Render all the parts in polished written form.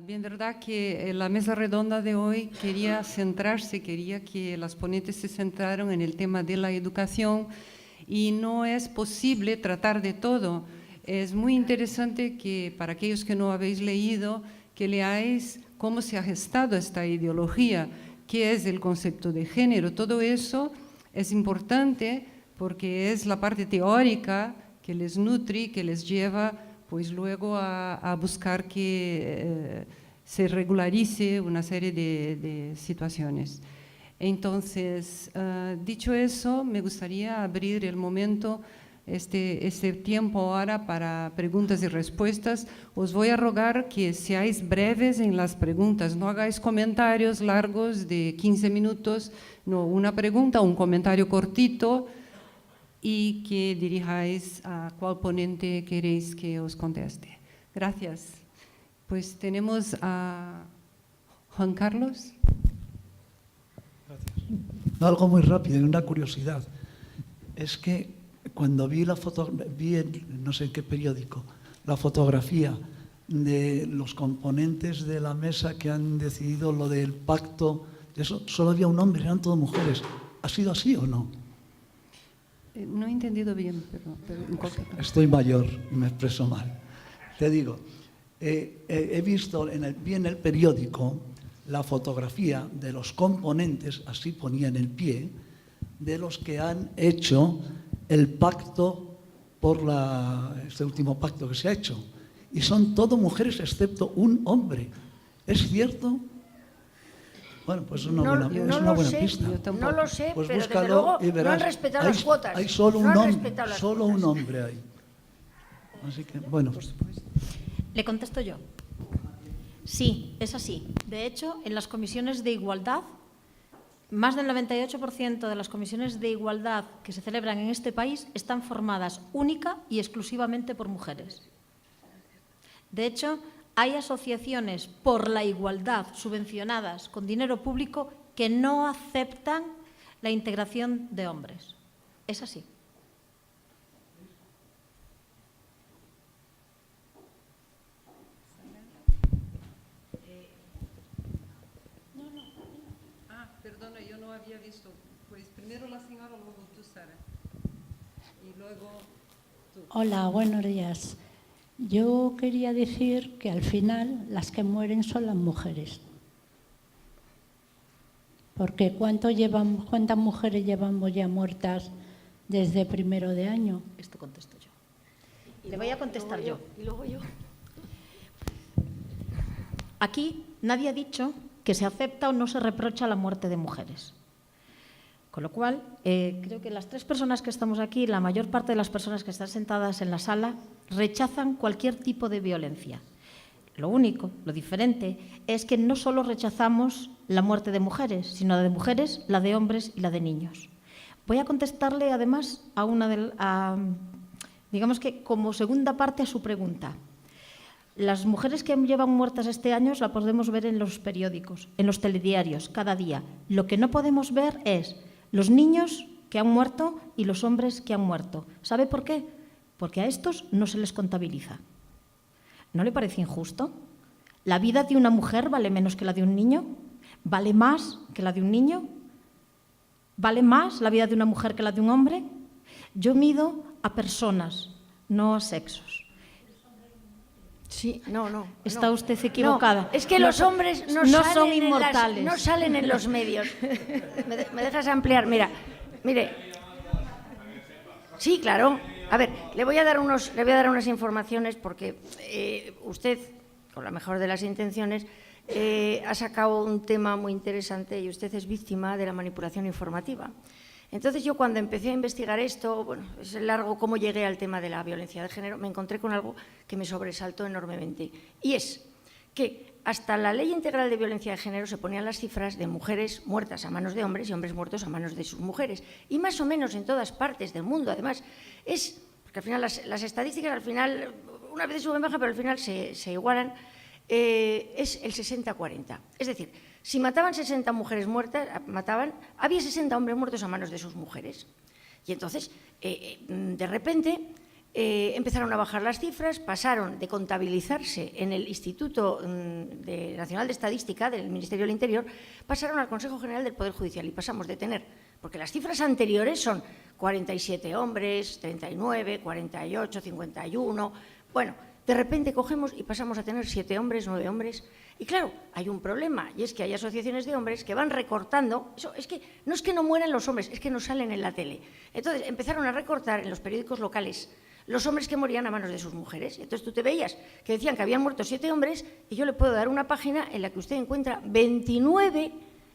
Bien, verdad que la mesa redonda de hoy quería que las ponentes se centraran en el tema de la educación y no es posible tratar de todo. Es muy interesante que para aquellos que no habéis leído, que leáis cómo se ha gestado esta ideología, qué es el concepto de género. Todo eso es importante porque es la parte teórica que les nutre, que les lleva pues luego a buscar que se regularice una serie de situaciones. Entonces, dicho eso, me gustaría abrir el momento, este tiempo ahora para preguntas y respuestas. Os voy a rogar que seáis breves en las preguntas, no hagáis comentarios largos de 15 minutos, no, una pregunta, un comentario cortito, y que dirijáis a cuál ponente queréis que os conteste. Gracias. Pues tenemos a Juan Carlos. Gracias. Algo muy rápido, una curiosidad. Es que cuando vi en no sé en qué periódico, la fotografía de los componentes de la mesa que han decidido lo del pacto, eso solo había un hombre, eran todas mujeres. ¿Ha sido así o no? No he entendido bien, pero Estoy mayor y me expreso mal. Te digo, he visto, vi en el periódico la fotografía de los componentes, así ponía en el pie, de los que han hecho el pacto este último pacto que se ha hecho. Y son todo mujeres excepto un hombre. ¿Es cierto? Bueno, pues es una buena pista. No lo sé, pues pero búscalo desde luego y verás. no han respetado las cuotas. Hay solo no un han hombre, respetado las solo cuotas. un hombre hay. Así que, bueno. Le contesto yo. Sí, es así. De hecho, en las comisiones de igualdad, más del 98% de las comisiones de igualdad que se celebran en este país están formadas única y exclusivamente por mujeres. De hecho, hay asociaciones por la igualdad subvencionadas con dinero público que no aceptan la integración de hombres. Es así. Perdona, yo no había visto. Pues primero la señora, luego tú, Sara. Y luego tú. Hola, buenos días. Yo quería decir que al final las que mueren son las mujeres. Porque ¿cuántas mujeres llevamos ya muertas desde primero de año? Esto contesto yo. Y le voy a contestar yo. Y luego yo. Aquí nadie ha dicho que se acepta o no se reprocha la muerte de mujeres. Con lo cual, creo que las tres personas que estamos aquí, la mayor parte de las personas que están sentadas en la sala, rechazan cualquier tipo de violencia. Lo único, lo diferente, es que no solo rechazamos la muerte de mujeres, sino la de mujeres, la de hombres y la de niños. Voy a contestarle, además, digamos que como segunda parte a su pregunta. Las mujeres que llevan muertas este año las podemos ver en los periódicos, en los telediarios, cada día. Lo que no podemos ver es los niños que han muerto y los hombres que han muerto. ¿Sabe por qué? Porque a estos no se les contabiliza. ¿No le parece injusto? ¿La vida de una mujer vale menos que la de un niño? ¿Vale más que la de un niño? ¿Vale más la vida de una mujer que la de un hombre? Yo mido a personas, no a sexos. Sí, no. Está usted equivocada. No, es que los hombres no son inmortales. No salen en los medios. ¿Me dejas ampliar? Mire. Sí, claro. A ver, le voy a dar unas informaciones porque usted, con la mejor de las intenciones, ha sacado un tema muy interesante y usted es víctima de la manipulación informativa. Entonces yo cuando empecé a investigar esto, bueno, es largo cómo llegué al tema de la violencia de género, me encontré con algo que me sobresaltó enormemente. Y es que hasta la Ley Integral de Violencia de Género se ponían las cifras de mujeres muertas a manos de hombres y hombres muertos a manos de sus mujeres. Y más o menos en todas partes del mundo, además, porque al final las estadísticas, al final, una vez suben baja, pero al final se igualan, es el 60-40. Es decir, si mataban 60 mujeres muertas, había 60 hombres muertos a manos de sus mujeres. Y entonces, de repente, empezaron a bajar las cifras, pasaron de contabilizarse en el Instituto Nacional de Estadística del Ministerio del Interior, pasaron al Consejo General del Poder Judicial y pasamos de tener, porque las cifras anteriores son 47 hombres, 39, 48, 51, bueno, de repente cogemos y pasamos a tener 7 hombres, 9 hombres. Y claro, hay un problema, y es que hay asociaciones de hombres que van recortando, eso es que no mueran los hombres, es que no salen en la tele. Entonces empezaron a recortar en los periódicos locales los hombres que morían a manos de sus mujeres. Entonces tú te veías que decían que habían muerto 7 hombres y yo le puedo dar una página en la que usted encuentra 29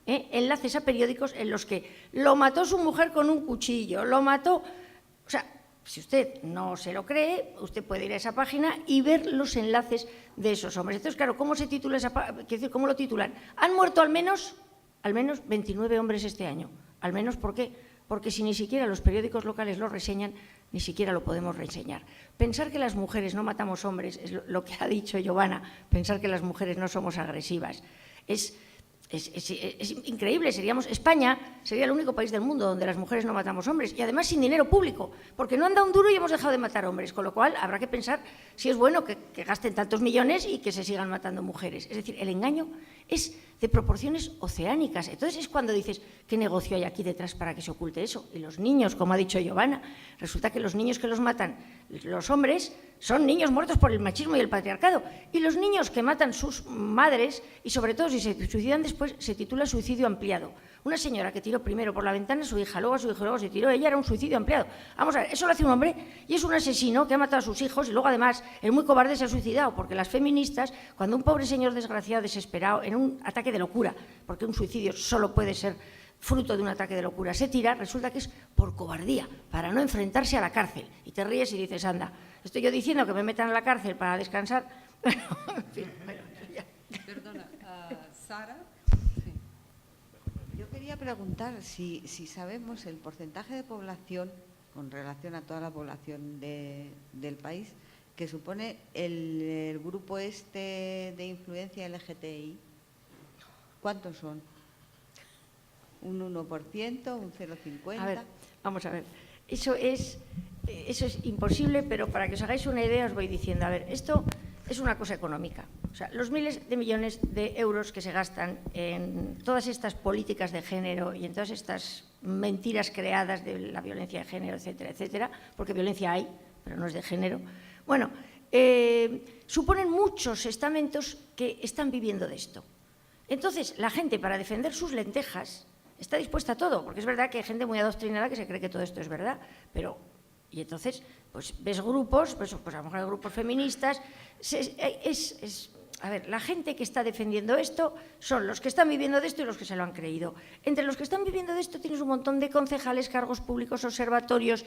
enlaces a periódicos en los que lo mató su mujer con un cuchillo, lo mató... O sea, si usted no se lo cree, usted puede ir a esa página y ver los enlaces de esos hombres. Entonces, claro, ¿cómo se titula esa página? Quiero decir, ¿cómo lo titulan? Han muerto al menos 29 hombres este año. Al menos, ¿por qué? Porque si ni siquiera los periódicos locales lo reseñan, ni siquiera lo podemos reseñar. Pensar que las mujeres no matamos hombres, es lo que ha dicho Giovanna, pensar que las mujeres no somos agresivas. Es increíble, España sería el único país del mundo donde las mujeres no matamos hombres y además sin dinero público, porque no han dado un duro y hemos dejado de matar hombres, con lo cual habrá que pensar si es bueno que gasten tantos millones y que se sigan matando mujeres. Es decir, el engaño es de proporciones oceánicas. Entonces es cuando dices, ¿qué negocio hay aquí detrás para que se oculte eso? Y los niños, como ha dicho Giovanna, resulta que los niños que los matan los hombres son niños muertos por el machismo y el patriarcado. Y los niños que matan sus madres, y sobre todo si se suicidan después, se titula suicidio ampliado. Una señora que tiró primero por la ventana a su hija, luego a su hijo, luego se tiró ella, era un suicidio ampliado. Vamos a ver, eso lo hace un hombre y es un asesino que ha matado a sus hijos y luego además el muy cobarde se ha suicidado, porque las feministas, cuando un pobre señor desgraciado, desesperado, en un ataque de locura, porque un suicidio solo puede ser fruto de un ataque de locura, se tira, resulta que es por cobardía, para no enfrentarse a la cárcel. Y te ríes y dices, anda, estoy yo diciendo que me metan a la cárcel para descansar. En fin, bueno, ya. Perdona, Sara. Sí. Yo quería preguntar si sabemos el porcentaje de población con relación a toda la población del país que supone el grupo este de influencia LGTBI. ¿Cuántos son? ¿Un 1%? ¿Un 0,50%? A ver, vamos a ver. Eso es imposible, pero para que os hagáis una idea os voy diciendo, a ver, esto es una cosa económica. O sea, los miles de millones de euros que se gastan en todas estas políticas de género y en todas estas mentiras creadas de la violencia de género, etcétera, etcétera, porque violencia hay, pero no es de género, bueno, suponen muchos estamentos que están viviendo de esto. Entonces, la gente, para defender sus lentejas, está dispuesta a todo, porque es verdad que hay gente muy adoctrinada que se cree que todo esto es verdad, pero, y entonces, pues ves grupos, pues a lo mejor hay grupos feministas, a ver, la gente que está defendiendo esto son los que están viviendo de esto y los que se lo han creído. Entre los que están viviendo de esto tienes un montón de concejales, cargos públicos, observatorios,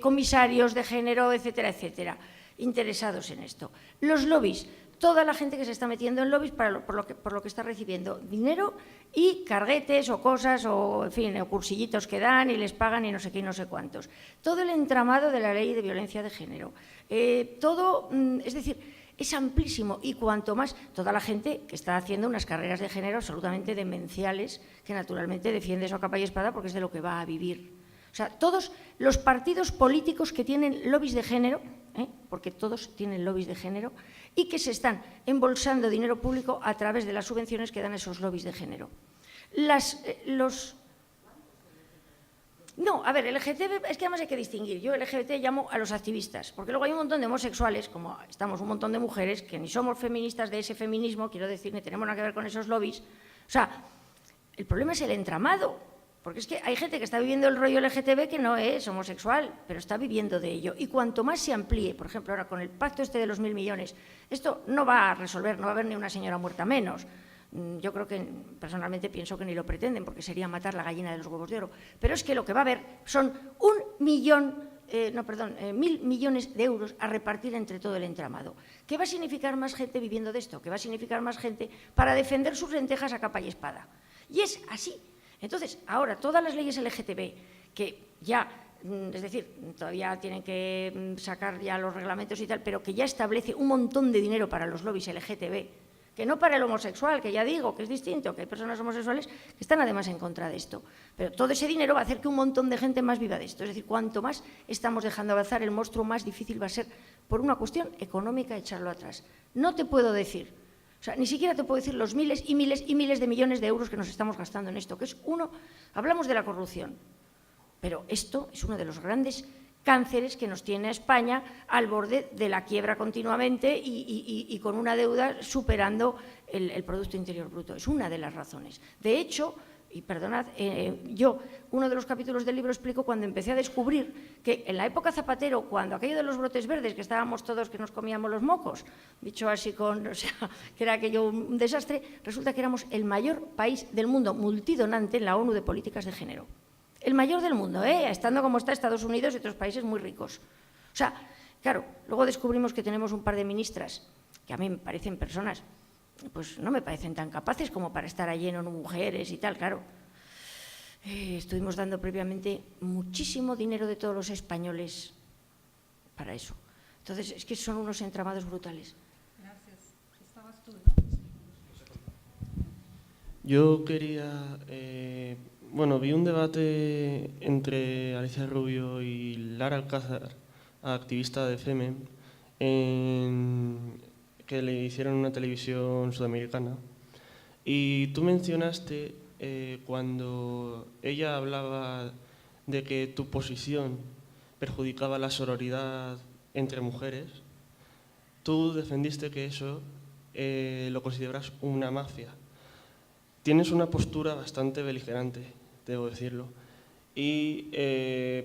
comisarios de género, etcétera, etcétera, interesados en esto. Los lobbies, toda la gente que se está metiendo en lobbies por lo que está recibiendo dinero y carguetes o cosas o, en fin, o cursillitos que dan y les pagan y no sé qué y no sé cuántos. Todo el entramado de la ley de violencia de género. Todo, es decir, es amplísimo y cuanto más toda la gente que está haciendo unas carreras de género absolutamente demenciales que naturalmente defiende eso a capa y espada porque es de lo que va a vivir. O sea, todos los partidos políticos que tienen lobbies de género, porque todos tienen lobbies de género, y que se están embolsando dinero público a través de las subvenciones que dan esos lobbies de género. No, a ver, LGTB, es que además hay que distinguir. Yo LGBT llamo a los activistas, porque luego hay un montón de homosexuales, como estamos un montón de mujeres, que ni somos feministas de ese feminismo, quiero decir, ni tenemos nada que ver con esos lobbies. O sea, el problema es el entramado, porque es que hay gente que está viviendo el rollo LGTB que no es homosexual, pero está viviendo de ello. Y cuanto más se amplíe, por ejemplo, ahora con el pacto este de los 1.000 millones, esto no va a resolver, no va a haber ni una señora muerta menos. Yo creo que, personalmente, pienso que ni lo pretenden, porque sería matar la gallina de los huevos de oro. Pero es que lo que va a haber son 1.000 millones de euros a repartir entre todo el entramado. ¿Qué va a significar más gente viviendo de esto? ¿Qué va a significar más gente para defender sus lentejas a capa y espada? Y es así. Entonces, ahora, todas las leyes LGTB, que ya, es decir, todavía tienen que sacar ya los reglamentos y tal, pero que ya establece un montón de dinero para los lobbies LGTB, Que no para el homosexual, que ya digo que es distinto, que hay personas homosexuales que están además en contra de esto. Pero todo ese dinero va a hacer que un montón de gente más viva de esto. Es decir, cuanto más estamos dejando avanzar el monstruo, más difícil va a ser, por una cuestión económica, echarlo atrás. No te puedo decir, o sea, ni siquiera te puedo decir los miles y miles y miles de millones de euros que nos estamos gastando en esto, que es hablamos de la corrupción, pero esto es uno de los grandes cánceres que nos tiene a España al borde de la quiebra continuamente y con una deuda superando el Producto Interior Bruto. Es una de las razones. De hecho, y perdonad, yo, uno de los capítulos del libro explico cuando empecé a descubrir que en la época Zapatero, cuando aquello de los brotes verdes, que estábamos todos que nos comíamos los mocos, dicho así o sea, que era aquello un desastre, resulta que éramos el mayor país del mundo multidonante en la ONU de políticas de género. El mayor del mundo, estando como está Estados Unidos y otros países muy ricos. O sea, claro, luego descubrimos que tenemos un par de ministras que a mí me parecen personas, pues no me parecen tan capaces como para estar allí en mujeres y tal, claro. Estuvimos dando previamente muchísimo dinero de todos los españoles para eso. Entonces, es que son unos entramados brutales. Gracias. Estabas tú, ¿no? Yo quería... Bueno, vi un debate entre Alicia Rubio y Lara Alcázar, activista de FEMEN, que le hicieron en una televisión sudamericana. Y tú mencionaste, cuando ella hablaba de que tu posición perjudicaba la sororidad entre mujeres, tú defendiste que eso lo consideras una mafia. Tienes una postura bastante beligerante, debo decirlo, y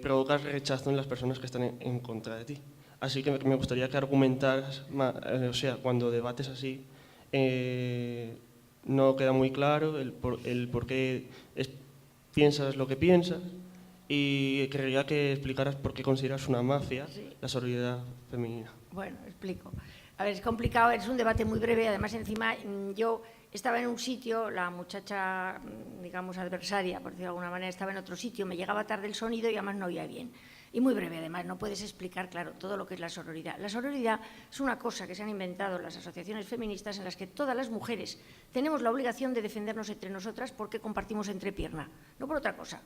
provocas rechazo en las personas que están en contra de ti. Así que me gustaría que argumentaras, o sea, cuando debates así, no queda muy claro el por qué piensas lo que piensas, y querría que explicaras por qué consideras una mafia la sororidad femenina. Bueno, explico. A ver, es complicado, es un debate muy breve, además encima yo estaba en un sitio, la muchacha, digamos, adversaria, por decirlo de alguna manera, estaba en otro sitio, me llegaba tarde el sonido y además no oía bien. Y muy breve, además, no puedes explicar, claro, todo lo que es la sororidad. La sororidad es una cosa que se han inventado las asociaciones feministas en las que todas las mujeres tenemos la obligación de defendernos entre nosotras porque compartimos entrepierna, no por otra cosa.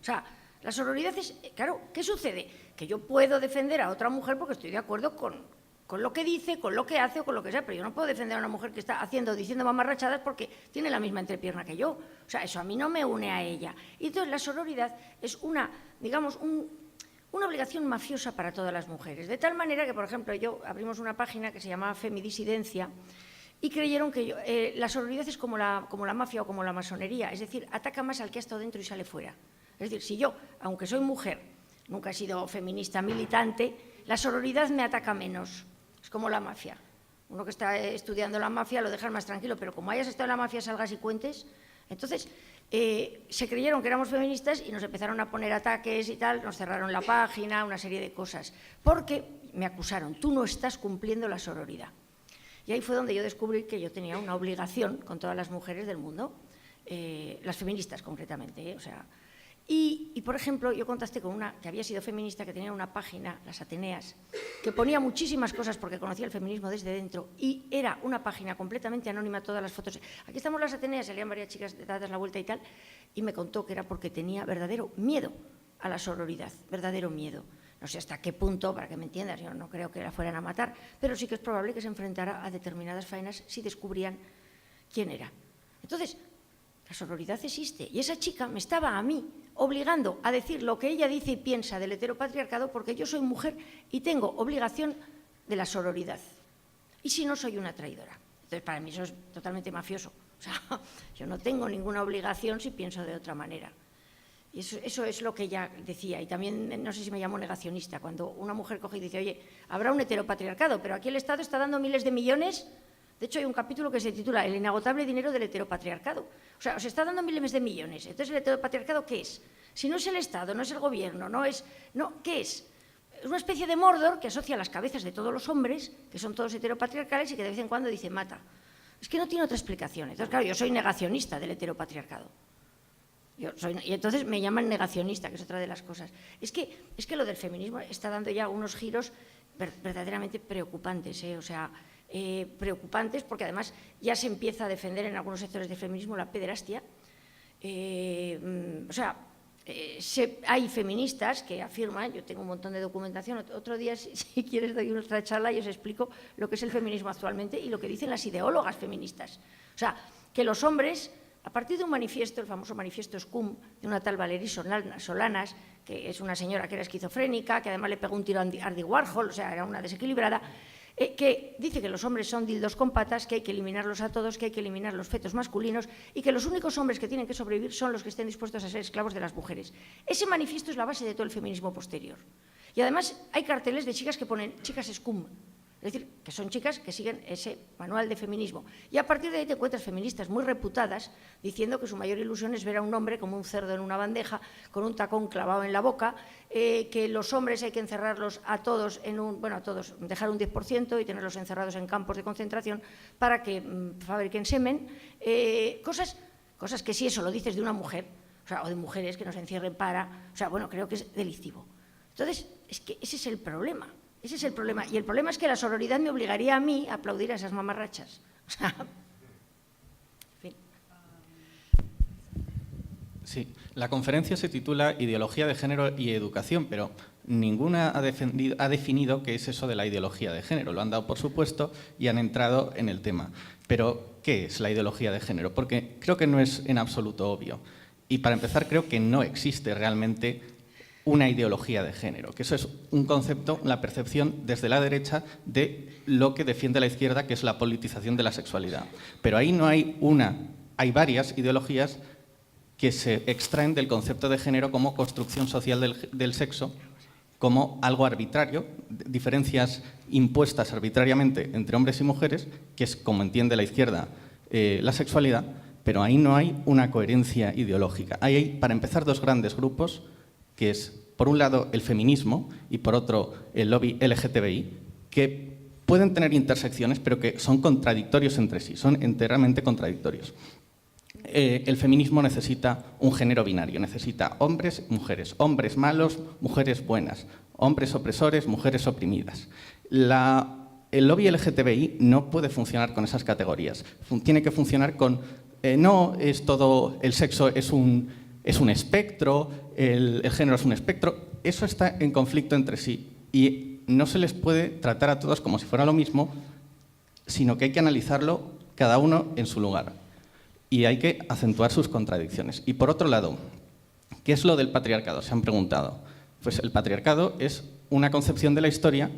O sea, la sororidad es, claro, ¿qué sucede? Que yo puedo defender a otra mujer porque estoy de acuerdo con lo que dice, con lo que hace o con lo que sea, pero yo no puedo defender a una mujer que está diciendo mamarrachadas porque tiene la misma entrepierna que yo. O sea, eso a mí no me une a ella. Y entonces la sororidad es una, digamos, una obligación mafiosa para todas las mujeres. De tal manera que, por ejemplo, abrimos una página que se llamaba Femidisidencia y creyeron que la sororidad es como la mafia o como la masonería, es decir, ataca más al que ha estado dentro y sale fuera. Es decir, si yo, aunque soy mujer, nunca he sido feminista militante, la sororidad me ataca menos. Es como la mafia. Uno que está estudiando la mafia lo dejan más tranquilo, pero como hayas estado en la mafia, salgas y cuentes. Entonces, se creyeron que éramos feministas y nos empezaron a poner ataques y tal, nos cerraron la página, una serie de cosas. Porque me acusaron, tú no estás cumpliendo la sororidad. Y ahí fue donde yo descubrí que yo tenía una obligación con todas las mujeres del mundo, las feministas concretamente, o sea... Y, por ejemplo, yo contacté con una que había sido feminista, que tenía una página, Las Ateneas, que ponía muchísimas cosas porque conocía el feminismo desde dentro y era una página completamente anónima, todas las fotos. Aquí estamos Las Ateneas, salían varias chicas dadas la vuelta y tal, y me contó que era porque tenía verdadero miedo a la sororidad, verdadero miedo. No sé hasta qué punto, para que me entiendas, yo no creo que la fueran a matar, pero sí que es probable que se enfrentara a determinadas faenas si descubrían quién era. Entonces, la sororidad existe y esa chica me estaba a mí obligando a decir lo que ella dice y piensa del heteropatriarcado porque yo soy mujer y tengo obligación de la sororidad. Y si no, soy una traidora. Entonces, para mí eso es totalmente mafioso. O sea, yo no tengo ninguna obligación si pienso de otra manera. Y eso es lo que ella decía. Y también, no sé si me llamo negacionista, cuando una mujer coge y dice, oye, habrá un heteropatriarcado, pero aquí el Estado está dando miles de millones. De hecho, hay un capítulo que se titula El inagotable dinero del heteropatriarcado. O sea, os está dando miles de millones. Entonces, ¿el heteropatriarcado qué es? Si no es el Estado, no es el gobierno, ¿qué es? Es una especie de Mordor que asocia las cabezas de todos los hombres, que son todos heteropatriarcales y que de vez en cuando dice mata. Es que no tiene otra explicación. Entonces, claro, yo soy negacionista del heteropatriarcado. Y entonces me llaman negacionista, que es otra de las cosas. Es que lo del feminismo está dando ya unos giros verdaderamente preocupantes, O sea, preocupantes, porque además ya se empieza a defender en algunos sectores del feminismo la pederastia. Hay feministas que afirman, yo tengo un montón de documentación, otro día si quieres doy otra charla y os explico lo que es el feminismo actualmente y lo que dicen las ideólogas feministas. O sea, que los hombres, a partir de un manifiesto, el famoso manifiesto SCUM, de una tal Valerie Solanas, que es una señora que era esquizofrénica, que además le pegó un tiro a Andy Warhol, o sea, era una desequilibrada, que dice que los hombres son dildos con patas, que hay que eliminarlos a todos, que hay que eliminar los fetos masculinos y que los únicos hombres que tienen que sobrevivir son los que estén dispuestos a ser esclavos de las mujeres. Ese manifiesto es la base de todo el feminismo posterior. Y además hay carteles de chicas que ponen chicas SCUM, es decir, que son chicas que siguen ese manual de feminismo. Y a partir de ahí te encuentras feministas muy reputadas diciendo que su mayor ilusión es ver a un hombre como un cerdo en una bandeja, con un tacón clavado en la boca, que los hombres hay que encerrarlos a todos, dejar un 10% y tenerlos encerrados en campos de concentración para que fabriquen semen. Cosas que si eso lo dices de una mujer, o de mujeres que nos encierren creo que es delictivo. Entonces, es que ese es el problema. Ese es el problema. Y el problema es que la sororidad me obligaría a mí a aplaudir a esas mamarrachas. En fin. Sí, la conferencia se titula Ideología de Género y Educación, pero ninguna ha definido qué es eso de la ideología de género. Lo han dado por supuesto y han entrado en el tema. Pero, ¿qué es la ideología de género? Porque creo que no es en absoluto obvio. Y para empezar, creo que no existe realmente una ideología de género, que eso es un concepto, la percepción desde la derecha de lo que defiende la izquierda, que es la politización de la sexualidad. Pero ahí no hay hay varias ideologías que se extraen del concepto de género como construcción social del sexo, como algo arbitrario, diferencias impuestas arbitrariamente entre hombres y mujeres, que es como entiende la izquierda la sexualidad, pero ahí no hay una coherencia ideológica. Hay, para empezar, dos grandes grupos, que es, por un lado, el feminismo y, por otro, el lobby LGTBI, que pueden tener intersecciones, pero que son contradictorios entre sí, son enteramente contradictorios. El feminismo necesita un género binario, necesita hombres, mujeres, hombres malos, mujeres buenas, hombres opresores, mujeres oprimidas. El lobby LGTBI no puede funcionar con esas categorías, tiene que funcionar con, no es todo, el sexo es un espectro, el género es un espectro, eso está en conflicto entre sí y no se les puede tratar a todos como si fuera lo mismo, sino que hay que analizarlo cada uno en su lugar y hay que acentuar sus contradicciones. Y por otro lado, ¿qué es lo del patriarcado? Se han preguntado. Pues el patriarcado es una concepción de la historia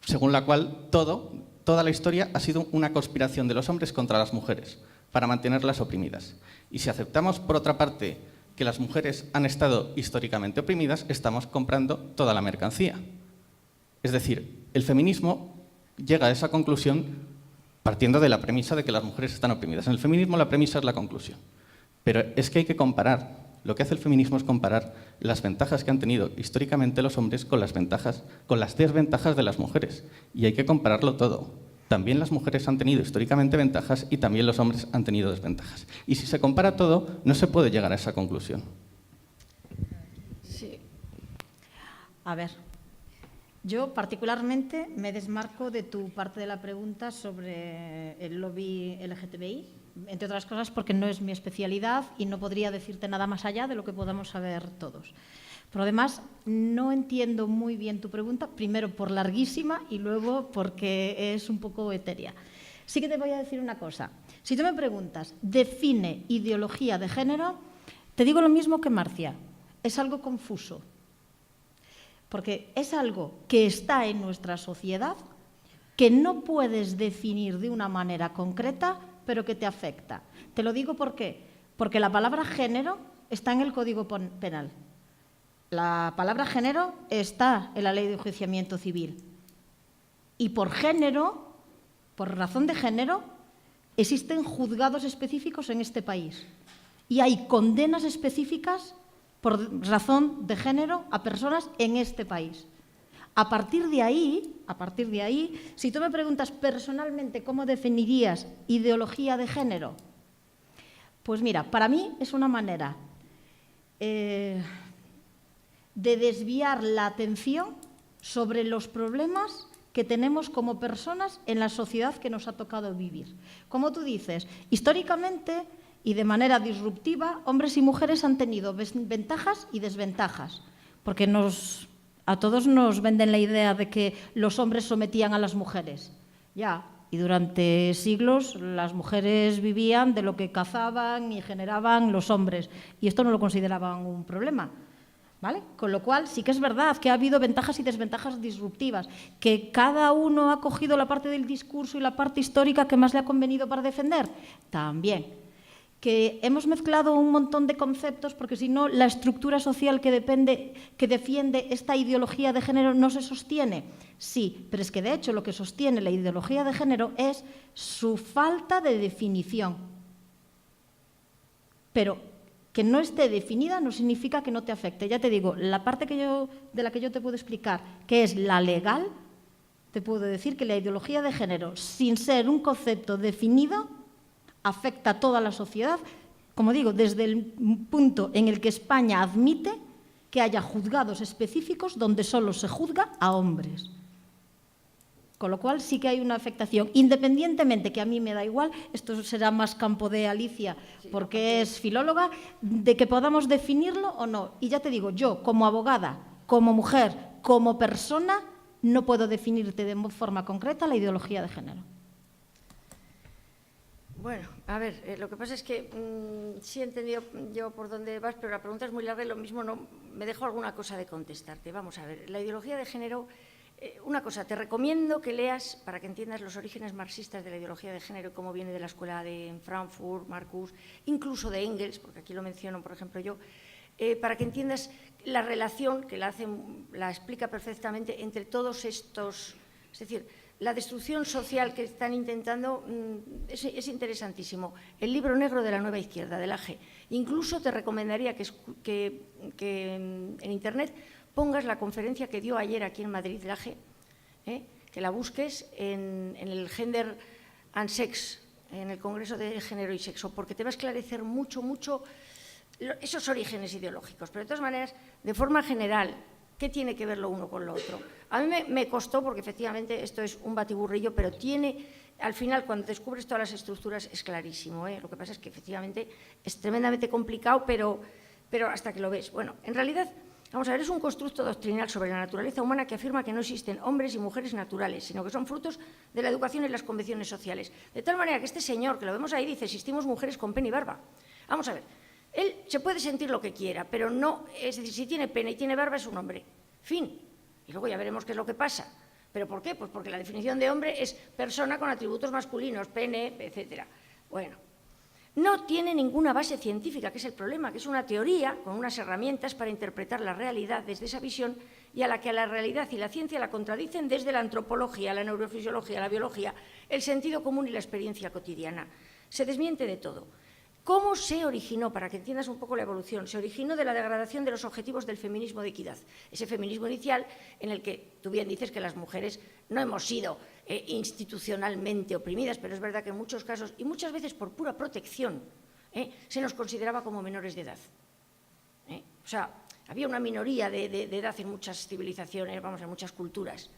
según la cual toda la historia ha sido una conspiración de los hombres contra las mujeres para mantenerlas oprimidas. Y si aceptamos, por otra parte, que las mujeres han estado históricamente oprimidas, estamos comprando toda la mercancía. Es decir, el feminismo llega a esa conclusión partiendo de la premisa de que las mujeres están oprimidas. En el feminismo la premisa es la conclusión. Pero es que hay que comparar. Lo que hace el feminismo es comparar las ventajas que han tenido históricamente los hombres con las desventajas de las mujeres. Y hay que compararlo todo. También las mujeres han tenido históricamente ventajas y también los hombres han tenido desventajas. Y si se compara todo, no se puede llegar a esa conclusión. Sí. A ver, yo particularmente me desmarco de tu parte de la pregunta sobre el lobby LGTBI, entre otras cosas porque no es mi especialidad y no podría decirte nada más allá de lo que podamos saber todos. Pero además, no entiendo muy bien tu pregunta, primero por larguísima y luego porque es un poco etérea. Sí que te voy a decir una cosa. Si tú me preguntas, define ideología de género, te digo lo mismo que Marcia. Es algo confuso. Porque es algo que está en nuestra sociedad, que no puedes definir de una manera concreta, pero que te afecta. Te lo digo ¿por qué? Porque la palabra género está en el Código Penal. La palabra género está en la Ley de Enjuiciamiento Civil. Y por género, por razón de género, existen juzgados específicos en este país. Y hay condenas específicas por razón de género a personas en este país. A partir de ahí, si tú me preguntas personalmente cómo definirías ideología de género, pues mira, para mí es una manera de desviar la atención sobre los problemas que tenemos como personas en la sociedad que nos ha tocado vivir. Como tú dices, históricamente y de manera disruptiva, hombres y mujeres han tenido ventajas y desventajas, porque a todos nos venden la idea de que los hombres sometían a las mujeres. Ya, y durante siglos las mujeres vivían de lo que cazaban y generaban los hombres, y esto no lo consideraban un problema. ¿Vale? Con lo cual, sí que es verdad que ha habido ventajas y desventajas disruptivas, que cada uno ha cogido la parte del discurso y la parte histórica que más le ha convenido para defender. También. Que hemos mezclado un montón de conceptos, porque si no, la estructura social que defiende esta ideología de género no se sostiene. Sí, pero es que de hecho lo que sostiene la ideología de género es su falta de definición. Pero que no esté definida no significa que no te afecte. Ya te digo, la parte de la que yo te puedo explicar, que es la legal, te puedo decir que la ideología de género, sin ser un concepto definido, afecta a toda la sociedad, como digo, desde el punto en el que España admite que haya juzgados específicos donde solo se juzga a hombres. Con lo cual sí que hay una afectación, independientemente, que a mí me da igual, esto será más campo de Alicia, porque es filóloga, de que podamos definirlo o no. Y ya te digo, yo como abogada, como mujer, como persona, no puedo definirte de forma concreta la ideología de género. Bueno, a ver, lo que pasa es que sí he entendido yo por dónde vas, pero la pregunta es muy larga y lo mismo no me dejo alguna cosa de contestarte. Vamos a ver, la ideología de género... Una cosa, te recomiendo que leas, para que entiendas los orígenes marxistas de la ideología de género, cómo viene de la escuela de Frankfurt, Marcuse, incluso de Engels, porque aquí lo menciono, por ejemplo, yo, para que entiendas la relación que la explica perfectamente entre todos estos, es decir, la destrucción social que están intentando es interesantísimo. El libro negro de la nueva izquierda, de la AG. Incluso te recomendaría que en Internet pongas la conferencia que dio ayer aquí en Madrid la AG, que la busques en el Gender and Sex, en el Congreso de Género y Sexo, porque te va a esclarecer mucho esos orígenes ideológicos. Pero de todas maneras, de forma general, ¿qué tiene que ver lo uno con lo otro? A mí me costó, porque efectivamente esto es un batiburrillo, pero al final, cuando descubres todas las estructuras, es clarísimo. Lo que pasa es que efectivamente es tremendamente complicado, pero hasta que lo ves. Bueno, en realidad... Vamos a ver, es un constructo doctrinal sobre la naturaleza humana que afirma que no existen hombres y mujeres naturales, sino que son frutos de la educación y las convenciones sociales. De tal manera que este señor, que lo vemos ahí, dice, existimos mujeres con pene y barba. Vamos a ver, él se puede sentir lo que quiera, pero no, es decir, si tiene pene y tiene barba es un hombre. Fin. Y luego ya veremos qué es lo que pasa. ¿Pero por qué? Pues porque la definición de hombre es persona con atributos masculinos, pene, etcétera. Bueno. No tiene ninguna base científica, que es el problema, que es una teoría con unas herramientas para interpretar la realidad desde esa visión y a la que la realidad y la ciencia la contradicen desde la antropología, la neurofisiología, la biología, el sentido común y la experiencia cotidiana. Se desmiente de todo. ¿Cómo se originó? Para que entiendas un poco la evolución, se originó de la degradación de los objetivos del feminismo de equidad. Ese feminismo inicial en el que tú bien dices que las mujeres no hemos sido institucionalmente oprimidas, pero es verdad que en muchos casos, y muchas veces por pura protección, se nos consideraba como menores de edad. O sea, había una minoría de edad en muchas civilizaciones, vamos, en muchas culturas.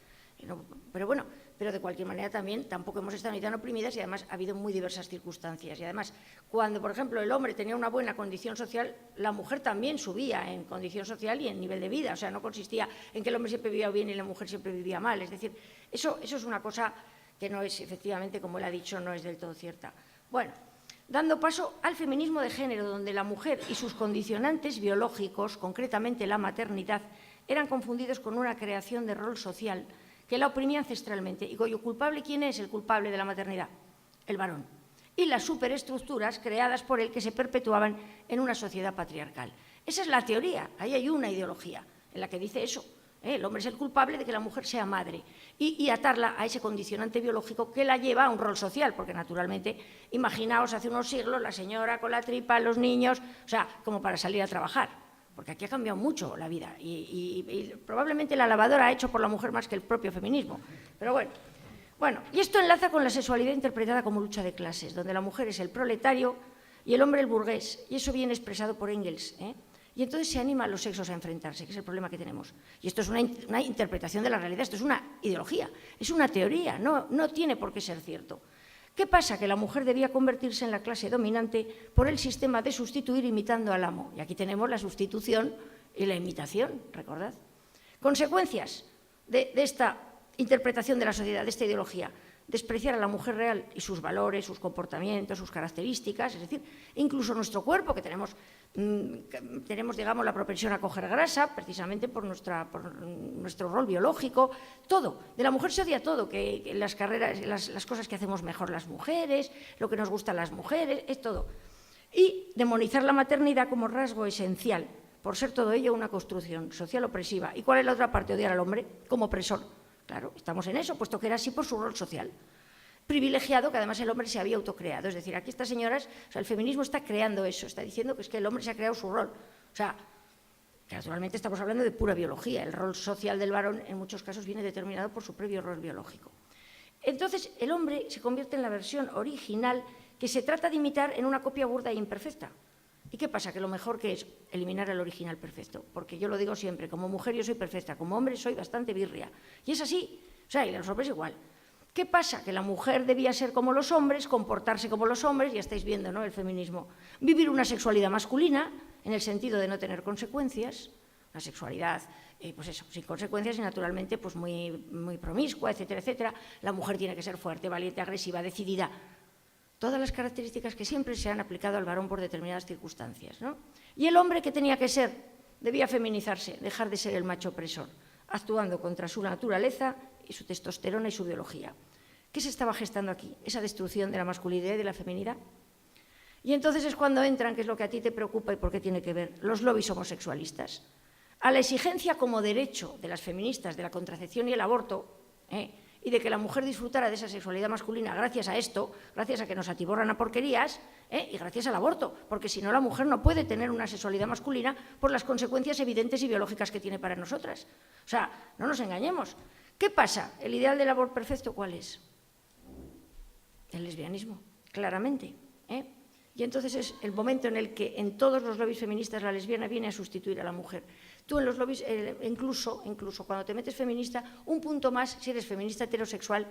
Pero bueno, pero de cualquier manera también tampoco hemos estado ni tan oprimidas y además ha habido muy diversas circunstancias. Y además, cuando, por ejemplo, el hombre tenía una buena condición social, la mujer también subía en condición social y en nivel de vida. O sea, no consistía en que el hombre siempre vivía bien y la mujer siempre vivía mal. Es decir, eso es una cosa que no es, efectivamente, como él ha dicho, no es del todo cierta. Bueno, dando paso al feminismo de género, donde la mujer y sus condicionantes biológicos, concretamente la maternidad, eran confundidos con una creación de rol social que la oprimía ancestralmente y cuyo culpable, ¿quién es el culpable de la maternidad? El varón. Y las superestructuras creadas por él que se perpetuaban en una sociedad patriarcal. Esa es la teoría, ahí hay una ideología en la que dice eso. El hombre es el culpable de que la mujer sea madre y atarla a ese condicionante biológico que la lleva a un rol social, porque naturalmente, imaginaos hace unos siglos la señora con la tripa, los niños, o sea, como para salir a trabajar. Porque aquí ha cambiado mucho la vida y probablemente la lavadora ha hecho por la mujer más que el propio feminismo. Pero bueno, y esto enlaza con la sexualidad interpretada como lucha de clases, donde la mujer es el proletario y el hombre el burgués, y eso viene expresado por Engels. Y entonces se anima a los sexos a enfrentarse, que es el problema que tenemos. Y esto es una interpretación de la realidad, esto es una ideología, es una teoría, no tiene por qué ser cierto. ¿Qué pasa? Que la mujer debía convertirse en la clase dominante por el sistema de sustituir imitando al amo. Y aquí tenemos la sustitución y la imitación, recordad. Consecuencias de esta interpretación de la sociedad, de esta ideología: despreciar a la mujer real y sus valores, sus comportamientos, sus características, es decir, incluso nuestro cuerpo, que tenemos, digamos, la propensión a coger grasa, precisamente por nuestro rol biológico, todo. De la mujer se odia todo, que las carreras, las cosas que hacemos mejor las mujeres, lo que nos gusta a las mujeres, es todo. Y demonizar la maternidad como rasgo esencial, por ser todo ello una construcción social opresiva. ¿Y cuál es la otra parte? Odiar al hombre como opresor. Claro, estamos en eso, puesto que era así por su rol social. Privilegiado, que además el hombre se había autocreado. Es decir, aquí estas señoras, o sea, el feminismo está creando eso, está diciendo que es que el hombre se ha creado su rol. O sea, que naturalmente estamos hablando de pura biología. El rol social del varón en muchos casos viene determinado por su previo rol biológico. Entonces, el hombre se convierte en la versión original que se trata de imitar en una copia burda e imperfecta. ¿Y qué pasa? Que lo mejor que es eliminar el original perfecto. Porque yo lo digo siempre, como mujer yo soy perfecta, como hombre soy bastante birria. Y es así, o sea, y los hombres igual. ¿Qué pasa? Que la mujer debía ser como los hombres, comportarse como los hombres, ya estáis viendo, ¿no?, el feminismo. Vivir una sexualidad masculina, en el sentido de no tener consecuencias, una sexualidad, pues eso, sin consecuencias y naturalmente pues muy promiscua, etcétera, etcétera. La mujer tiene que ser fuerte, valiente, agresiva, decidida. Todas las características que siempre se han aplicado al varón por determinadas circunstancias, ¿no? Y el hombre, ¿qué tenía que ser? Debía feminizarse, dejar de ser el macho opresor, actuando contra su naturaleza y su testosterona y su biología. ¿Qué se estaba gestando aquí? Esa destrucción de la masculinidad y de la feminidad. Y entonces es cuando entran, que es lo que a ti te preocupa y por qué tiene que ver, los lobbies homosexualistas. A la exigencia como derecho de las feministas de la contracepción y el aborto, y de que la mujer disfrutara de esa sexualidad masculina gracias a esto, gracias a que nos atiborran a porquerías, y gracias al aborto, porque si no la mujer no puede tener una sexualidad masculina por las consecuencias evidentes y biológicas que tiene para nosotras. O sea, no nos engañemos. ¿Qué pasa? ¿El ideal del aborto perfecto cuál es? El lesbianismo, claramente. Y entonces es el momento en el que en todos los lobbies feministas la lesbiana viene a sustituir a la mujer. Tú en los lobbies, incluso cuando te metes feminista, un punto más, si eres feminista heterosexual,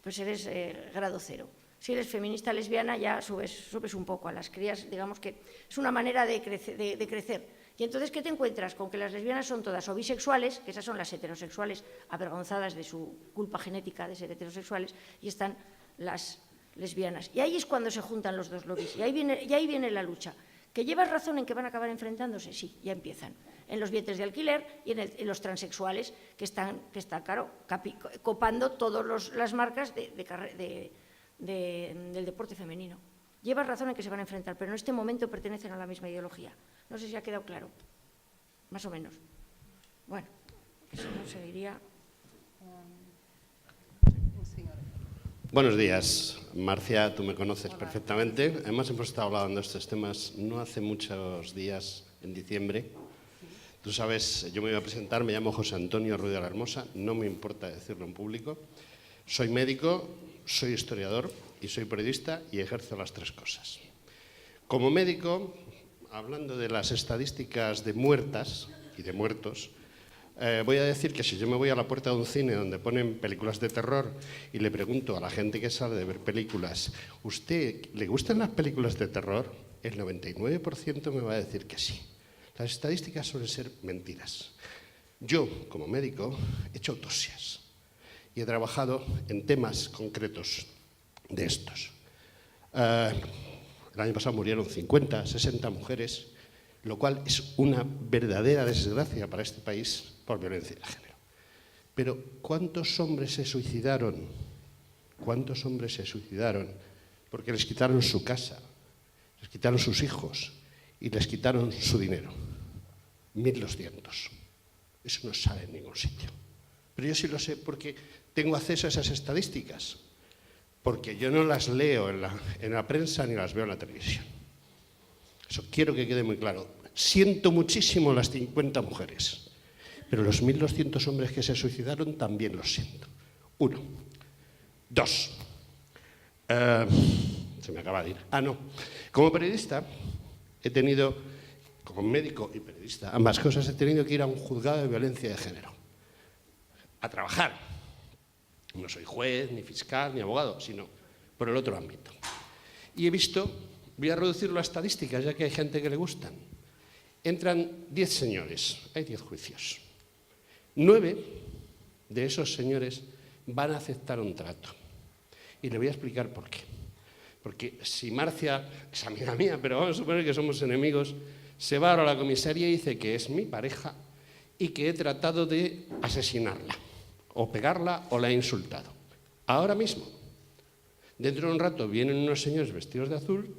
pues eres grado 0. Si eres feminista lesbiana ya subes un poco a las crías, digamos que es una manera de crecer. Y entonces, ¿qué te encuentras? Con que las lesbianas son todas o bisexuales, que esas son las heterosexuales avergonzadas de su culpa genética de ser heterosexuales, y están las lesbianas. Y ahí es cuando se juntan los dos lobbies, y ahí viene la lucha. ¿Que llevas razón en que van a acabar enfrentándose? Sí, ya empiezan. En los vientres de alquiler y en los transexuales que están claro, copando todas las marcas del deporte femenino. Llevas razón en que se van a enfrentar, pero en este momento pertenecen a la misma ideología. No sé si ha quedado claro, más o menos. Bueno, que si no seguiría... Buenos días, Marcia, tú me conoces perfectamente. Además hemos estado hablando de estos temas no hace muchos días, en diciembre. Tú sabes, yo me voy a presentar, me llamo José Antonio Ruiz de la Hermosa, no me importa decirlo en público. Soy médico, soy historiador y soy periodista y ejerzo las tres cosas. Como médico, hablando de las estadísticas de muertas y de muertos, voy a decir que si yo me voy a la puerta de un cine donde ponen películas de terror y le pregunto a la gente que sale de ver películas, ¿usted le gustan las películas de terror? El 99% me va a decir que sí. Las estadísticas suelen ser mentiras. Yo, como médico, he hecho autopsias y he trabajado en temas concretos de estos. El año pasado murieron 50, 60 mujeres, lo cual es una verdadera desgracia para este país por violencia de género. Pero ¿cuántos hombres se suicidaron? ¿Cuántos hombres se suicidaron porque les quitaron su casa, les quitaron sus hijos y les quitaron su dinero? 1.200. Eso no sale en ningún sitio. Pero yo sí lo sé porque tengo acceso a esas estadísticas, porque yo no las leo en la prensa ni las veo en la televisión. Eso quiero que quede muy claro. Siento muchísimo las 50 mujeres, pero los 1.200 hombres que se suicidaron también los siento. 1. 2. Se me acaba de ir. No. Como periodista he tenido, como médico y periodista, ambas cosas, he tenido que ir a un juzgado de violencia de género, a trabajar. No soy juez, ni fiscal, ni abogado, sino por el otro ámbito. Y he visto, voy a reducirlo a estadísticas, ya que hay gente que le gustan. Entran 10 señores, hay 10 juicios. 9 de esos señores van a aceptar un trato. Y le voy a explicar por qué. Porque si Marcia, es amiga mía, pero vamos a suponer que somos enemigos, se va ahora a la comisaría y dice que es mi pareja y que he tratado de asesinarla, o pegarla, o la he insultado. Ahora mismo, dentro de un rato, vienen unos señores vestidos de azul,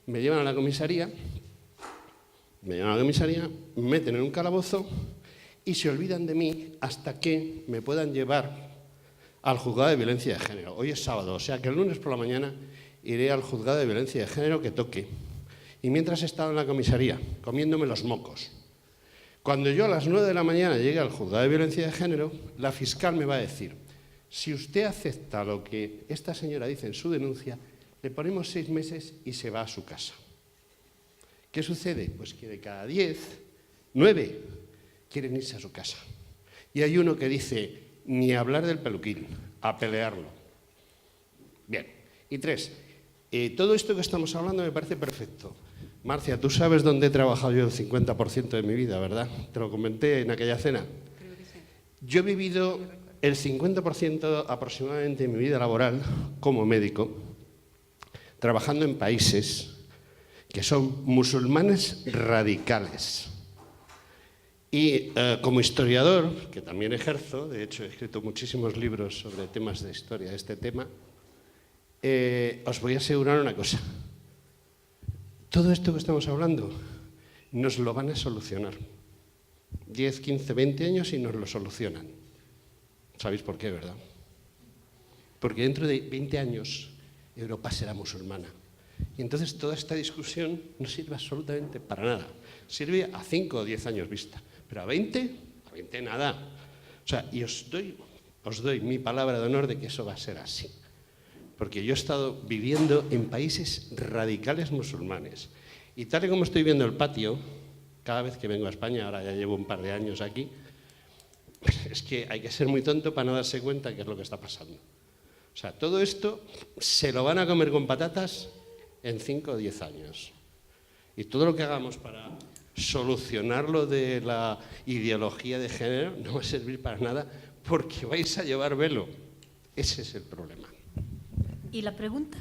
me llevan a la comisaría, me meten en un calabozo y se olvidan de mí hasta que me puedan llevar al juzgado de violencia de género. Hoy es sábado, o sea que el lunes por la mañana iré al juzgado de violencia de género que toque. Y mientras he estado en la comisaría, comiéndome los mocos, cuando yo a las 9 de la mañana llegue al juzgado de violencia de género, la fiscal me va a decir: si usted acepta lo que esta señora dice en su denuncia, le ponemos 6 meses y se va a su casa. ¿Qué sucede? Pues que de cada 10, 9 quieren irse a su casa. Y hay uno que dice: ni hablar del peluquín, a pelearlo. Bien. Y 3, todo esto que estamos hablando me parece perfecto. Marcia, tú sabes dónde he trabajado yo el 50% de mi vida, ¿verdad? Te lo comenté en aquella cena. Yo he vivido el 50% aproximadamente de mi vida laboral como médico, trabajando en países que son musulmanes radicales. Y como historiador, que también ejerzo, de hecho he escrito muchísimos libros sobre temas de historia de este tema, os voy a asegurar una cosa. Todo esto que estamos hablando nos lo van a solucionar. 10, 15, 20 años y nos lo solucionan. ¿Sabéis por qué, verdad? Porque dentro de 20 años Europa será musulmana. Y entonces toda esta discusión no sirve absolutamente para nada. Sirve a 5 o 10 años vista. Pero a 20 nada. O sea, y os doy mi palabra de honor de que eso va a ser así. Porque yo he estado viviendo en países radicales musulmanes. Y tal y como estoy viendo el patio, cada vez que vengo a España, ahora ya llevo un par de años aquí, es que hay que ser muy tonto para no darse cuenta de qué es lo que está pasando. O sea, todo esto se lo van a comer con patatas en 5 o 10 años. Y todo lo que hagamos para solucionar lo de la ideología de género no va a servir para nada porque vais a llevar velo. Ese es el problema. ¿Y la pregunta?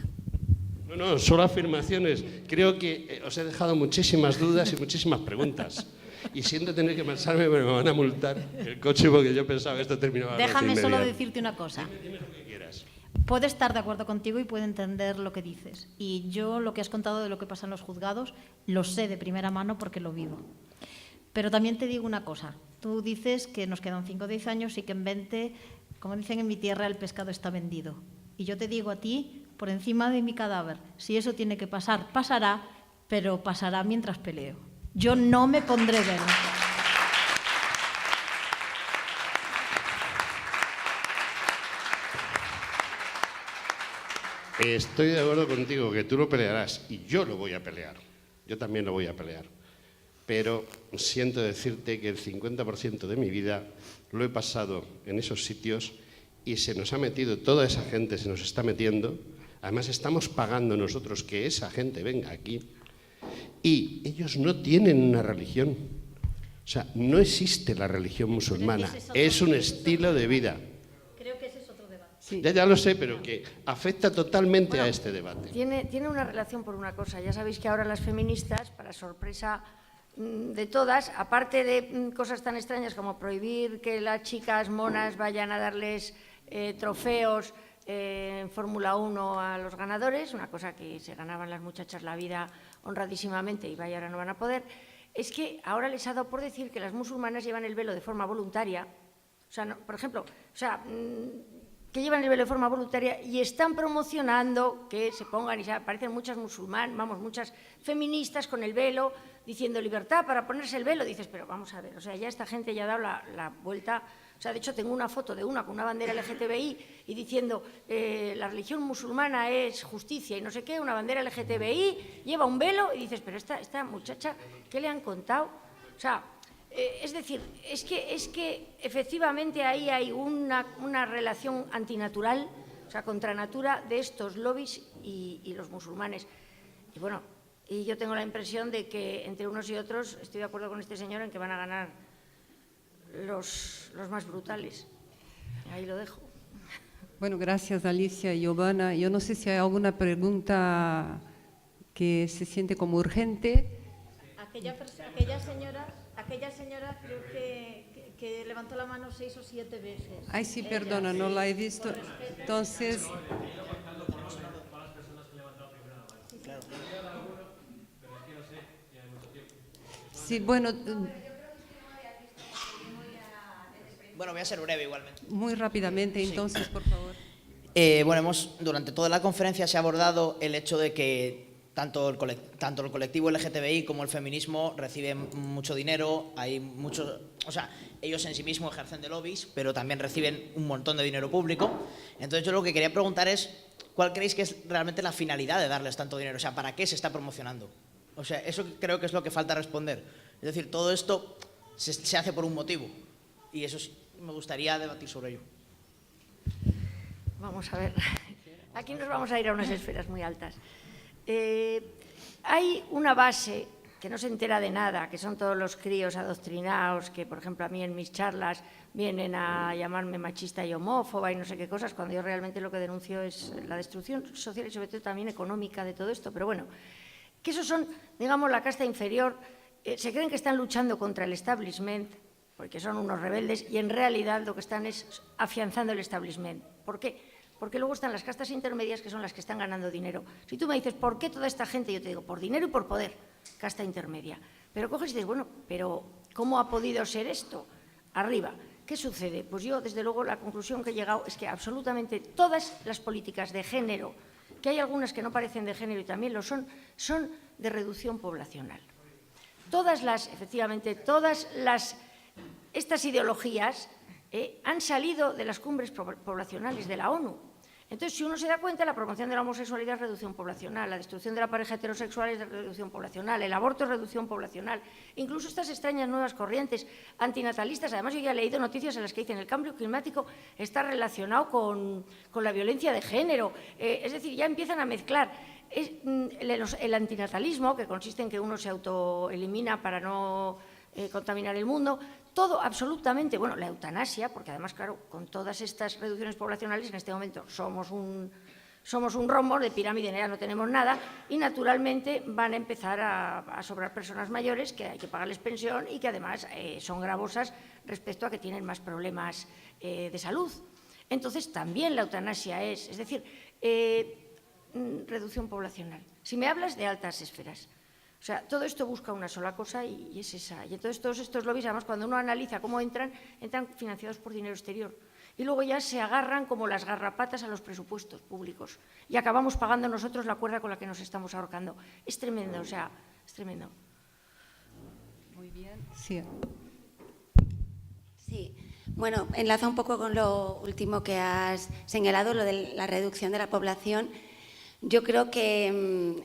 No, solo afirmaciones. Creo que os he dejado muchísimas dudas y muchísimas preguntas. Y siento tener que marcharme, pero me van a multar el coche porque yo pensaba que esto terminaba a las 8:30. Déjame solo decirte una cosa. Dime lo que quieras. Puedo estar de acuerdo contigo y puedo entender lo que dices. Y yo lo que has contado de lo que pasa en los juzgados lo sé de primera mano porque lo vivo. Pero también te digo una cosa. Tú dices que nos quedan 5 o 10 años y que en 20, como dicen en mi tierra, el pescado está vendido. Y yo te digo a ti, por encima de mi cadáver, si eso tiene que pasar, pasará, pero pasará mientras peleo. Yo no me pondré velo. Estoy de acuerdo contigo que tú lo pelearás y yo lo voy a pelear. Yo también lo voy a pelear. Pero siento decirte que el 50% de mi vida lo he pasado en esos sitios y se nos ha metido, toda esa gente se nos está metiendo. Además estamos pagando nosotros que esa gente venga aquí y ellos no tienen una religión. O sea, no existe la religión musulmana, es un estilo de vida. Creo que ese es otro debate. Sí. Ya lo sé, pero que afecta totalmente a este debate. Tiene una relación por una cosa. Ya sabéis que ahora las feministas, para sorpresa de todas, aparte de cosas tan extrañas como prohibir que las chicas monas vayan a darles trofeos en Fórmula 1 a los ganadores, una cosa que se ganaban las muchachas la vida honradísimamente y vaya, ahora no van a poder, es que ahora les ha dado por decir que las musulmanas llevan el velo de forma voluntaria, o sea, no, por ejemplo, que llevan el velo de forma voluntaria y están promocionando que se pongan, y se aparecen muchas muchas feministas con el velo, diciendo libertad para ponerse el velo. Dices, pero vamos a ver, o sea, ya esta gente ya ha dado la vuelta O sea, de hecho, tengo una foto de una con una bandera LGTBI y diciendo la religión musulmana es justicia y no sé qué, una bandera LGTBI, lleva un velo y dices, pero esta muchacha, ¿qué le han contado? O sea, es decir, es que efectivamente ahí hay una relación antinatural, o sea, contra natura de estos lobbies y los musulmanes. Y bueno, y yo tengo la impresión de que entre unos y otros, estoy de acuerdo con este señor en que van a ganar los más brutales. Ahí lo dejo. Bueno, gracias Alicia y Giovanna. Yo no sé si hay alguna pregunta que se siente como urgente. Aquella señora creo que levantó la mano 6 o 7 veces. Ay, sí, perdona, no la he visto. Entonces... Sí, bueno... Bueno, voy a ser breve igualmente. Muy rápidamente, entonces, sí. Por favor. Bueno, durante toda la conferencia se ha abordado el hecho de que tanto el colectivo LGTBI como el feminismo reciben mucho dinero, hay mucho, o sea, ellos en sí mismos ejercen de lobbies, pero también reciben un montón de dinero público. Entonces yo lo que quería preguntar es, ¿cuál creéis que es realmente la finalidad de darles tanto dinero? O sea, ¿para qué se está promocionando? O sea, eso creo que es lo que falta responder. Es decir, todo esto se hace por un motivo y eso sí, me gustaría debatir sobre ello. Vamos a ver, aquí nos vamos a ir a unas esferas muy altas. Hay una base que no se entera de nada, que son todos los críos adoctrinados, que por ejemplo a mí en mis charlas vienen a llamarme machista y homófoba y no sé qué cosas, cuando yo realmente lo que denuncio es la destrucción social y sobre todo también económica de todo esto. Pero bueno, que esos son, digamos, la casta inferior, se creen que están luchando contra el establishment, porque son unos rebeldes, y en realidad lo que están es afianzando el establishment. ¿Por qué? Porque luego están las castas intermedias, que son las que están ganando dinero. Si tú me dices, ¿por qué toda esta gente? Yo te digo, por dinero y por poder, casta intermedia. Pero coges y dices, bueno, pero ¿cómo ha podido ser esto? Arriba, ¿qué sucede? Pues yo, desde luego, la conclusión que he llegado es que absolutamente todas las políticas de género, que hay algunas que no parecen de género y también lo son de reducción poblacional. Efectivamente, estas ideologías han salido de las cumbres poblacionales de la ONU. Entonces, si uno se da cuenta, la promoción de la homosexualidad es reducción poblacional, la destrucción de la pareja heterosexual es reducción poblacional, el aborto es reducción poblacional, incluso estas extrañas nuevas corrientes antinatalistas. Además, yo ya he leído noticias en las que dicen que el cambio climático está relacionado con la violencia de género. Es decir, ya empiezan a mezclar el antinatalismo, que consiste en que uno se autoelimina para no contaminar el mundo, todo absolutamente, bueno, la eutanasia, porque además, claro, con todas estas reducciones poblacionales en este momento somos un rombo de pirámide, ya no tenemos nada, y naturalmente van a empezar a sobrar personas mayores que hay que pagarles pensión y que además son gravosas respecto a que tienen más problemas de salud. Entonces, también la eutanasia es decir, reducción poblacional. Si me hablas de altas esferas, o sea, todo esto busca una sola cosa y es esa. Y entonces todos estos lobbies, además, cuando uno analiza cómo entran financiados por dinero exterior. Y luego ya se agarran como las garrapatas a los presupuestos públicos. Y acabamos pagando nosotros la cuerda con la que nos estamos ahorcando. Es tremendo, o sea, es tremendo. Muy bien. Sí. Sí. Bueno, enlaza un poco con lo último que has señalado, lo de la reducción de la población. Yo creo que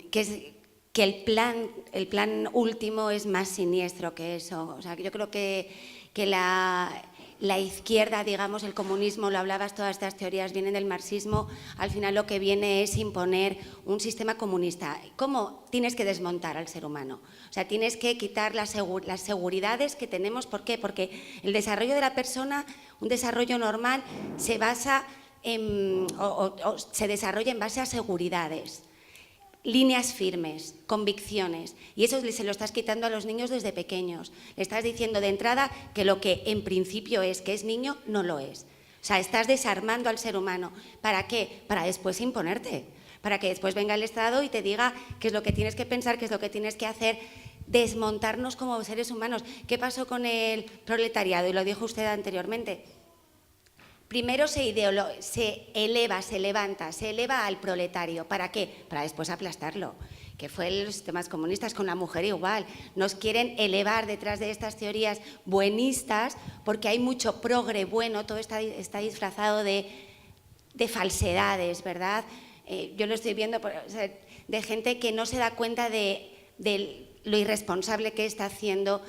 el plan último es más siniestro que eso. O sea, yo creo que la izquierda, digamos, el comunismo, lo hablabas, todas estas teorías vienen del marxismo, al final lo que viene es imponer un sistema comunista. ¿Cómo? Tienes que desmontar al ser humano. O sea, tienes que quitar las seguridades que tenemos. ¿Por qué? Porque el desarrollo de la persona, un desarrollo normal, se basa se desarrolla en base a seguridades, líneas firmes, convicciones, y eso se lo estás quitando a los niños desde pequeños. Le estás diciendo de entrada que lo que en principio es que es niño, no lo es. O sea, estás desarmando al ser humano. ¿Para qué? Para después imponerte, para que después venga el Estado y te diga qué es lo que tienes que pensar, qué es lo que tienes que hacer, desmontarnos como seres humanos. ¿Qué pasó con el proletariado? Y lo dijo usted anteriormente. Primero se eleva al proletario. ¿Para qué? Para después aplastarlo. que fue los sistemas comunistas, con la mujer igual. Nos quieren elevar detrás de estas teorías buenistas porque hay mucho progre bueno, todo está disfrazado de falsedades, ¿verdad? Yo lo estoy viendo de gente que no se da cuenta de lo irresponsable que está haciendo,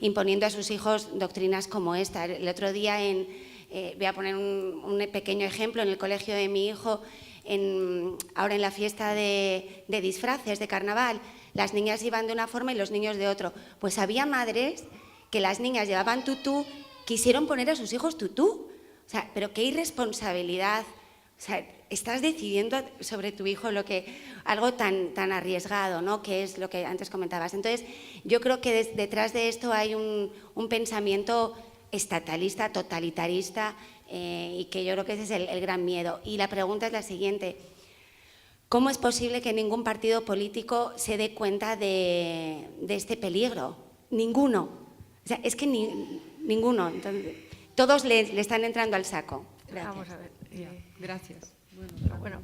imponiendo a sus hijos doctrinas como esta. El otro día, voy a poner un pequeño ejemplo, en el colegio de mi hijo, ahora en la fiesta de disfraces de carnaval, las niñas iban de una forma y los niños de otro. Pues había madres que las niñas llevaban tutú, quisieron poner a sus hijos tutú. O sea, pero qué irresponsabilidad. O sea, estás decidiendo sobre tu hijo algo tan arriesgado, ¿no? Que es lo que antes comentabas. Entonces, yo creo que detrás de esto hay un pensamiento estatalista, totalitarista, y que yo creo que ese es el gran miedo. Y la pregunta es la siguiente: ¿cómo es posible que ningún partido político se dé cuenta de este peligro? Ninguno. O sea, es que ninguno. Entonces, todos le están entrando al saco. Gracias. Vamos a ver. Gracias. Bueno,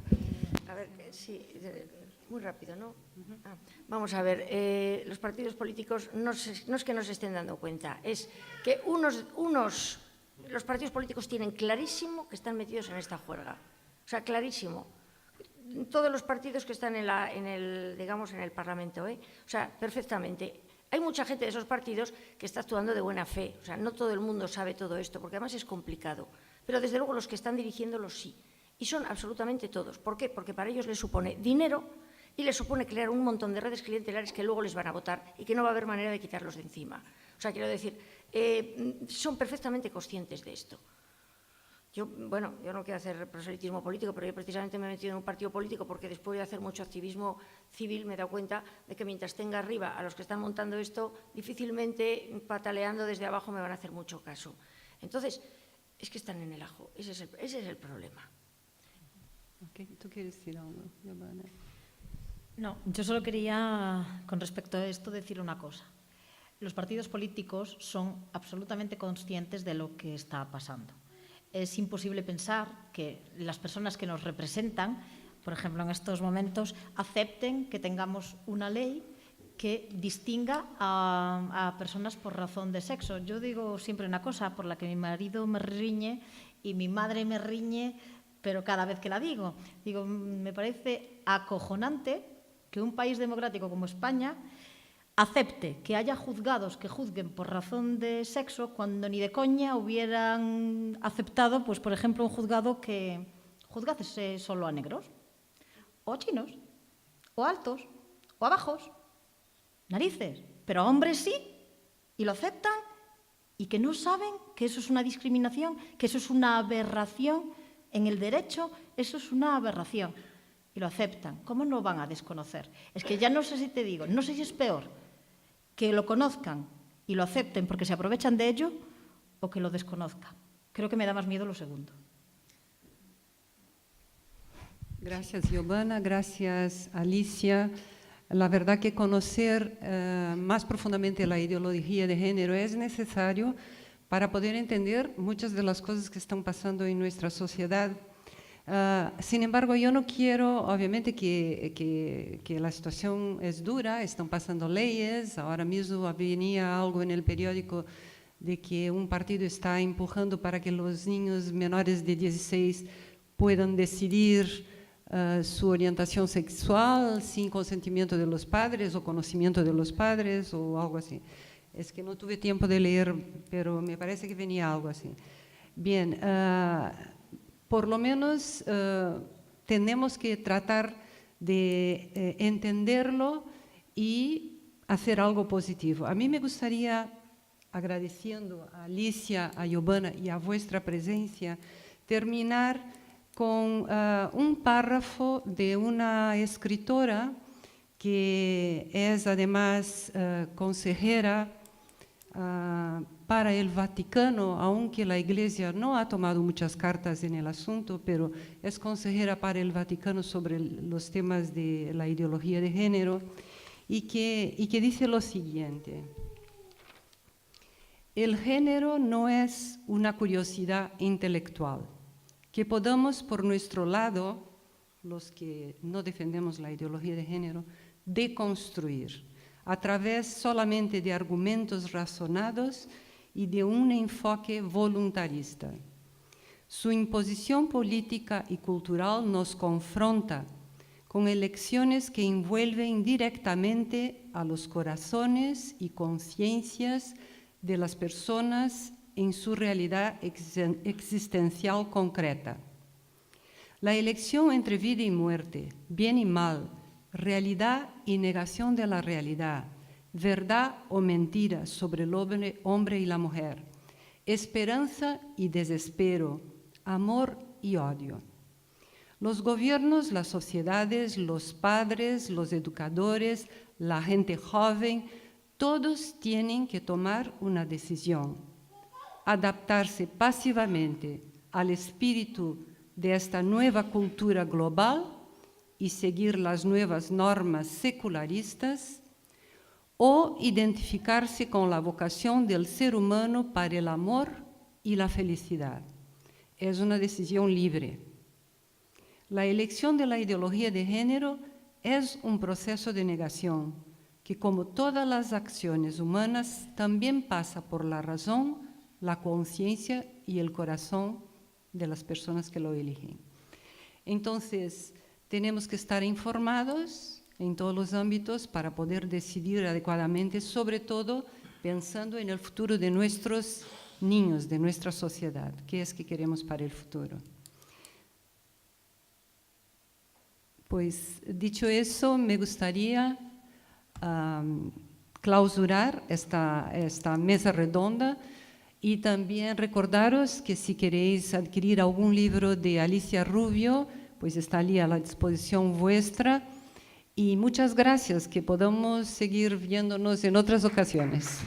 a ver, sí, muy rápido, ¿no? Vamos a ver, los partidos políticos no es que no se estén dando cuenta, es que los partidos políticos tienen clarísimo que están metidos en esta juerga. O sea, clarísimo. Todos los partidos que están en el Parlamento, o sea, perfectamente. Hay mucha gente de esos partidos que está actuando de buena fe. O sea, no todo el mundo sabe todo esto, porque además es complicado. Pero desde luego los que están dirigiéndolos sí. Y son absolutamente todos. ¿Por qué? Porque para ellos les supone dinero y les supone crear un montón de redes clientelares que luego les van a votar y que no va a haber manera de quitarlos de encima. O sea, quiero decir, son perfectamente conscientes de esto. Yo no quiero hacer proselitismo político, pero yo precisamente me he metido en un partido político porque después de hacer mucho activismo civil me he dado cuenta de que mientras tenga arriba a los que están montando esto, difícilmente pataleando desde abajo me van a hacer mucho caso. Entonces, es que están en el ajo, ese es el problema. Okay. ¿Tú quieres decir algo, Giovanna? No, yo solo quería, con respecto a esto, decir una cosa. Los partidos políticos son absolutamente conscientes de lo que está pasando. Es imposible pensar que las personas que nos representan, por ejemplo, en estos momentos, acepten que tengamos una ley que distinga a personas por razón de sexo. Yo digo siempre una cosa, por la que mi marido me riñe y mi madre me riñe, pero cada vez que la digo, me parece acojonante que un país democrático como España acepte que haya juzgados que juzguen por razón de sexo cuando ni de coña hubieran aceptado, pues por ejemplo, un juzgado que juzgase solo a negros, o a chinos, o a altos, o a bajos, narices, pero a hombres sí, y lo aceptan, y que no saben que eso es una discriminación, que eso es una aberración en el derecho, eso es una aberración, y lo aceptan. ¿Cómo no van a desconocer? Es que ya no sé si te digo, no sé si es peor que lo conozcan y lo acepten porque se aprovechan de ello o que lo desconozcan. Creo que me da más miedo lo segundo. Gracias, Giovanna. Gracias, Alicia. La verdad que conocer más profundamente la ideología de género es necesario para poder entender muchas de las cosas que están pasando en nuestra sociedad. Sin embargo, yo no quiero, obviamente, que la situación es dura, están pasando leyes, ahora mismo venía algo en el periódico de que un partido está empujando para que los niños menores de 16 puedan decidir su orientación sexual sin consentimiento de los padres o conocimiento de los padres o algo así. Es que no tuve tiempo de leer, pero me parece que venía algo así. Bien, por lo menos tenemos que tratar de entenderlo y hacer algo positivo. A mí me gustaría, agradeciendo a Alicia, a Giovanna y a vuestra presencia, terminar con un párrafo de una escritora que es además consejera para el Vaticano, aunque la Iglesia no ha tomado muchas cartas en el asunto, pero es consejera para el Vaticano sobre los temas de la ideología de género, y que dice lo siguiente: el género no es una curiosidad intelectual, que podamos por nuestro lado los que no defendemos la ideología de género, deconstruir a través solamente de argumentos razonados y de un enfoque voluntarista. Su imposición política y cultural nos confronta con elecciones que envuelven directamente a los corazones y conciencias de las personas en su realidad existencial concreta. La elección entre vida y muerte, bien y mal, realidad y negación de la realidad, verdad o mentira sobre el hombre y la mujer, esperanza y desespero, amor y odio. Los gobiernos, las sociedades, los padres, los educadores, la gente joven, todos tienen que tomar una decisión: adaptarse pasivamente al espíritu de esta nueva cultura global y seguir las nuevas normas secularistas, o identificarse con la vocación del ser humano para el amor y la felicidad. Es una decisión libre. La elección de la ideología de género es un proceso de negación que, como todas las acciones humanas, también pasa por la razón, la conciencia y el corazón de las personas que lo eligen. Entonces, tenemos que estar informados en todos los ámbitos para poder decidir adecuadamente, sobre todo pensando en el futuro de nuestros niños, de nuestra sociedad, qué es que queremos para el futuro. Pues, dicho eso, me gustaría clausurar esta mesa redonda y también recordaros que si queréis adquirir algún libro de Alicia Rubio, pues está allí a la disposición vuestra. Y muchas gracias, que podamos seguir viéndonos en otras ocasiones.